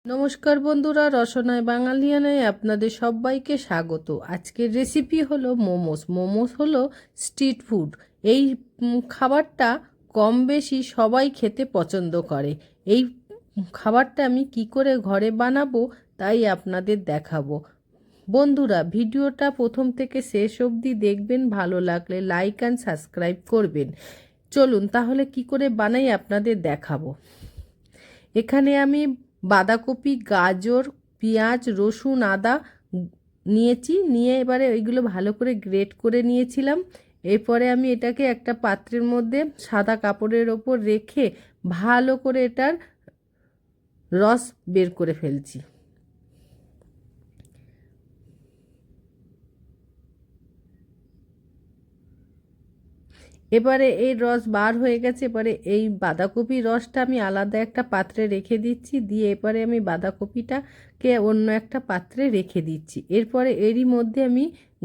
নমস্কার বন্ধুরা, রসনায় বাঙালিয়ানায় আপনাদের সবাইকে স্বাগত। আজকের রেসিপি হলো মোমোস। মোমোস হলো স্ট্রিট ফুড। এই খাবারটা কম বেশি সবাই খেতে পছন্দ করে। এই খাবারটা আমি কি করে ঘরে বানাবো তাই আপনাদের দেখাবো। বন্ধুরা, ভিডিওটা প্রথম থেকে শেষ অবধি দেখবেন, ভালো লাগলে লাইক অ্যান্ড সাবস্ক্রাইব করবেন। চলুন তাহলে কি করে বানাই আপনাদের দেখাবো। এখানে আমি বাঁধাকপি, গাজর, পেঁয়াজ, রসুন, আদা নিয়েছি। নিয়ে এবারে ওইগুলো ভালো করে গ্রেট করে নিয়েছিলাম। এরপরে আমি এটাকে একটা পাত্রের মধ্যে সাদা কাপড়ের ওপর রেখে ভালো করে এটার রস বের করে ফেলছি। এবারে এই রস বার হয়ে গেছে। এবারে এই বাঁধাকপির রসটা আমি আলাদা একটা পাত্রে রেখে দিচ্ছি। দিয়ে এবারে আমি বাঁধাকপিটাকে অন্য একটা পাত্রে রেখে দিচ্ছি। এরপরে এরই মধ্যে আমি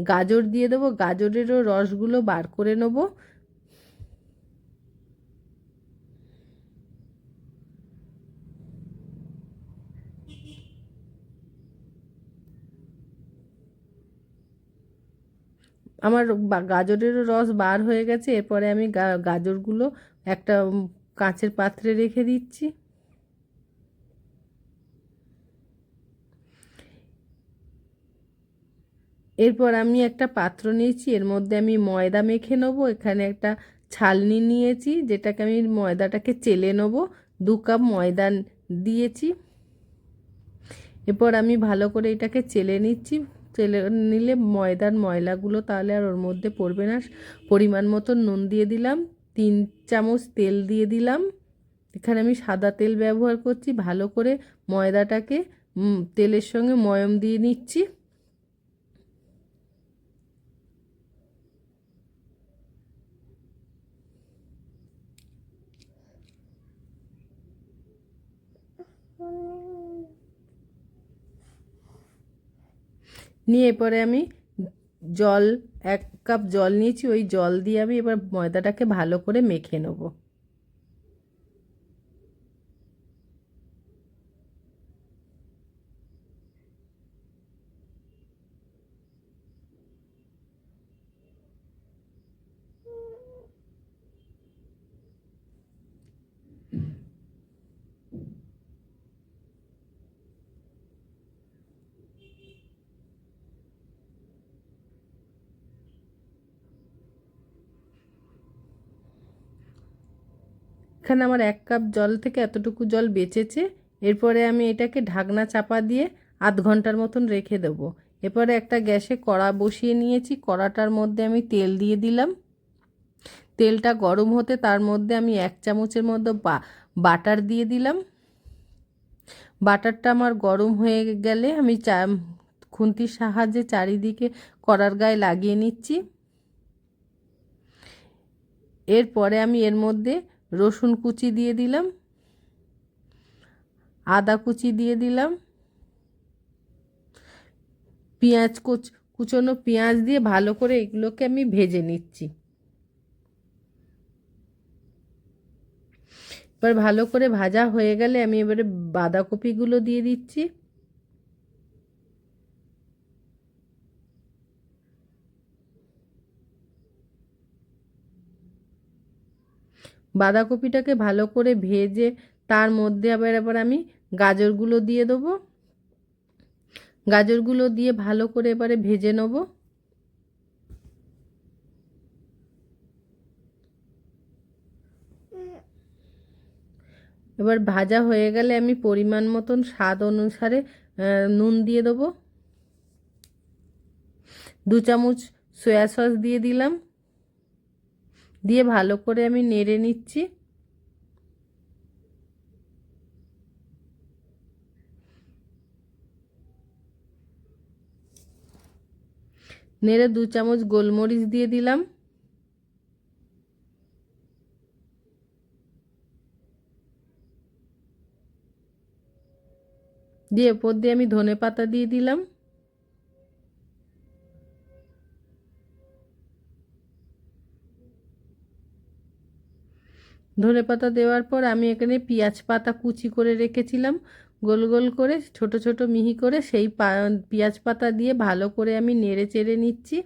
গাজর দিয়ে দেবো। গাজরেরও রসগুলো বার করে নেবো। আমার গাজরেরও রস বার হয়ে গেছে। এরপরে আমি গাজরগুলো একটা কাঁচের পাত্রে রেখে দিচ্ছি। এরপর আমি একটা পাত্র নিয়েছি, এর মধ্যে আমি ময়দা মেখে নেবো। এখানে একটা ছালনি নিয়েছি, যেটাকে আমি ময়দাটাকে চেলে নেবো। 2 কাপ ময়দা দিয়েছি। এরপর আমি ভালো করে এটাকে চেলে নিচ্ছি। চেলে নিলে ময়দার ময়লাগুলো তাহলে আর ওর মধ্যে পড়বে না। পরিমাণ মতো নুন দিয়ে দিলাম, 3 চামচ তেল দিয়ে দিলাম। এখানে আমি সাদা তেল ব্যবহার করছি। ভালো করে ময়দাটাকে তেলের সঙ্গে ময়ম দিয়ে নিচ্ছি। নিয়ে এরপরে আমি জল 1 কাপ জল নিয়েছি। ওই জল দিয়ে আমি এবার ময়দাটাকে ভালো করে মেখে নেব। এখানে আমার 1 কাপ জল থেকে এতটুকু জল বেঁচেছে। এরপরে আমি এটাকে ঢাকনা চাপা দিয়ে আধ ঘন্টার মতন রেখে দেবো। এরপরে একটা গ্যাসে কড়া বসিয়ে নিয়েছি। কড়াটার মধ্যে আমি তেল দিয়ে দিলাম। তেলটা গরম হতে তার মধ্যে আমি 1 চামচের মতো বাটার দিয়ে দিলাম। বাটারটা আমার গরম হয়ে গেলে আমি খুন্তির সাহায্যে চারিদিকে কড়ার গায়ে লাগিয়ে নিচ্ছি। এরপরে আমি এর মধ্যে রসুন কুচি দিয়ে দিলাম, আদা কুচি দিয়ে দিলাম, পেঁয়াজ কুচনো পেঁয়াজ দিয়ে ভালো করে এগুলোকে আমি ভেজে নিচ্ছি। এবার ভালো করে ভাজা হয়ে গেলে আমি এবারে বাঁধাকপিগুলো দিয়ে দিচ্ছি। বাঁধাকপিটাকে ভালো করে ভেজে তার মধ্যে আবার আমি গাজরগুলো দিয়ে দেবো। গাজরগুলো দিয়ে ভালো করে এবারে ভেজে নেব। এবার ভাজা হয়ে গেলে আমি পরিমাণ মতন স্বাদ অনুসারে নুন দিয়ে দেবো। 2 চামচ সয়া সস দিয়ে দিলাম। দিয়ে ভালো করে আমি নেড়ে নিচ্ছি। নেড়ে 2 চামচ গোলমরিচ দিয়ে দিলাম। দিয়ে ওপর দিয়ে আমি ধনেপাতা দিয়ে দিলাম। ধনেপাতা দেওয়ার পর আমি এখানে পেঁয়াজ পাতা কুচি করে রেখেছিলাম, গোল গোল করে ছোট ছোট মিহি করে সেই পেঁয়াজ পাতা দিয়ে ভালো করে আমি নেড়ে চেড়ে নিচ্ছি।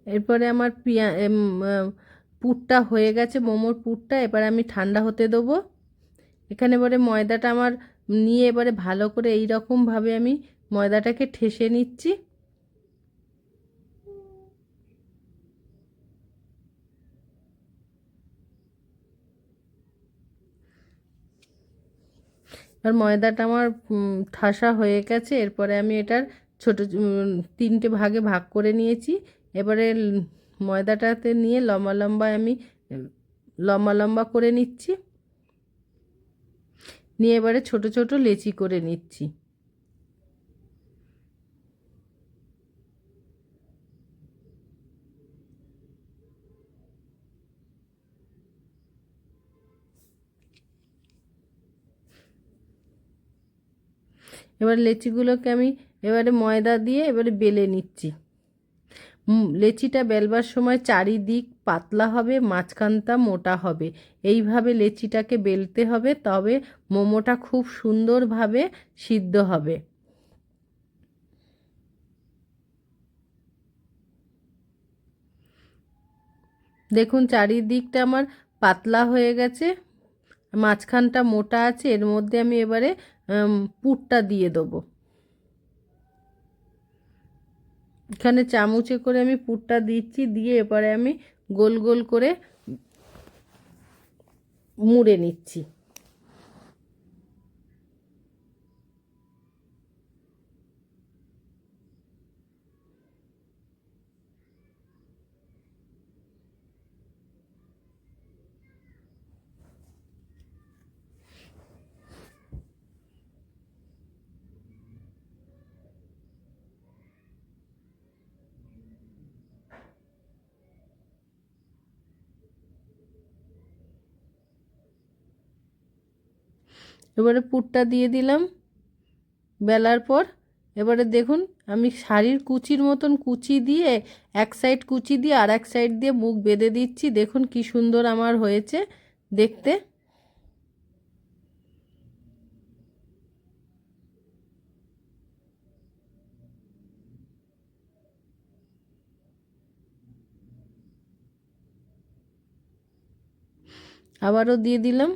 এরপরে আমার পুরটা হয়ে গেছে, মোমোর পুরটা। এবার আমি ঠান্ডা হতে দেবো। এখানে এবারে ময়দাটা আমার নিয়ে এবারে ভালো করে এই রকমভাবে আমি ময়দাটাকে ঠেসে নিচ্ছি। আর ময়দাটা আমার ঠাসা হয়ে গেছে। এরপরে আমি এটার ছোট 3টে ভাগে ভাগ করে নিয়েছি। এবারে ময়দাটাতে নিয়ে লম্বা লম্বা আমি লম্বা লম্বা করে নিচ্ছি, নিয়ে এবারে ছোট ছোট লেচি করে নিচ্ছি। এবার লেচিগুলোকে আমি এবারে ময়দা দিয়ে এবারে বেলে নিচ্ছি। লেচিটা বেলবার সময় চারিদিক পাতলা হবে, মাঝখানটা মোটা হবে। এইভাবে লেচিটাকে বেলতে হবে, তবে মোমোটা খুব সুন্দরভাবে সিদ্ধ হবে। দেখুন চারিদিকটা আমার পাতলা হয়ে গেছে, মাঝখানটা মোটা আছে। এর মধ্যে আমি এবারে পুরটা দিয়ে দেবো। এখানে চামচে করে আমি পুরটা দিচ্ছি, দিয়ে এবারে আমি গোল গোল করে মুড়ে নিচ্ছি। এবারে পুরটা দিয়ে দিলাম বেলার পর। এবারে দেখুন আমি শাড়ির কুচির মতন কুচি দিয়ে এক সাইড কুচি দিয়ে আর এক সাইড দিয়ে মুখ বেঁধে দিচ্ছি। দেখুন কি সুন্দর আমার হয়েছে দেখতে। আবারও দিয়ে দিলাম।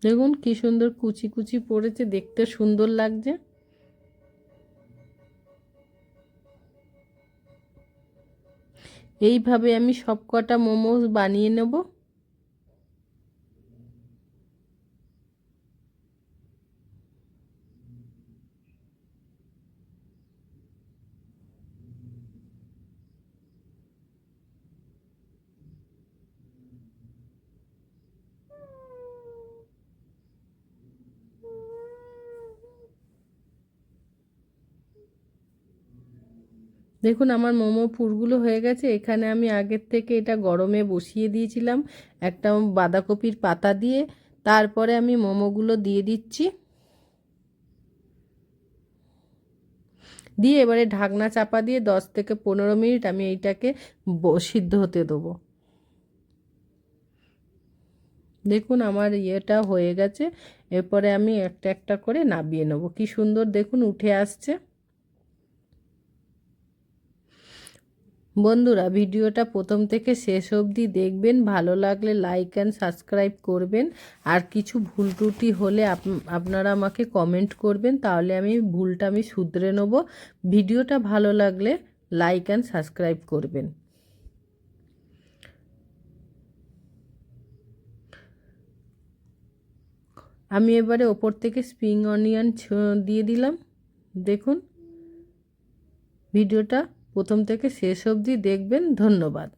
দেখুন কি সুন্দর কুচি কুচি পড়েছে, দেখতে সুন্দর লাগছে। এইভাবে আমি সব কটা মোমোস বানিয়ে নেব। দেখুন আমার মোমো পুরগুলো হয়ে গেছে। এখানে আমি আগের থেকে এটা গরমে বসিয়ে দিয়েছিলাম একটা বাঁধাকপির পাতা দিয়ে। তারপরে আমি মোমোগুলো দিয়ে দিচ্ছি, দিয়ে এবারে ঢাকনা চাপা দিয়ে 10 থেকে 15 মিনিট আমি এইটাকে সিদ্ধ হতে দেবো। দেখুন আমার ইয়েটা হয়ে গেছে। এরপরে আমি একটা একটা করে নামিয়ে নেব। কি সুন্দর দেখুন উঠে আসছে। বন্ধুরা ভিডিওটা প্রথম থেকে শেষ অবধি দেখবেন, ভালো লাগলে লাইক অ্যান্ড সাবস্ক্রাইব করবেন। আর কিছু ভুল ত্রুটি হলে আপনারা আমাকে কমেন্ট করবেন, তাহলে আমি ভুলটা শুধরে নেব। ভিডিওটা ভালো লাগলে লাইক অ্যান্ড সাবস্ক্রাইব করবেন। আমি এবারে ওপর থেকে স্প্রিং অনিয়ন দিয়ে দিলাম। দেখুন ভিডিওটা প্রথম থেকে শেষ অবধি দেখবেন। ধন্যবাদ।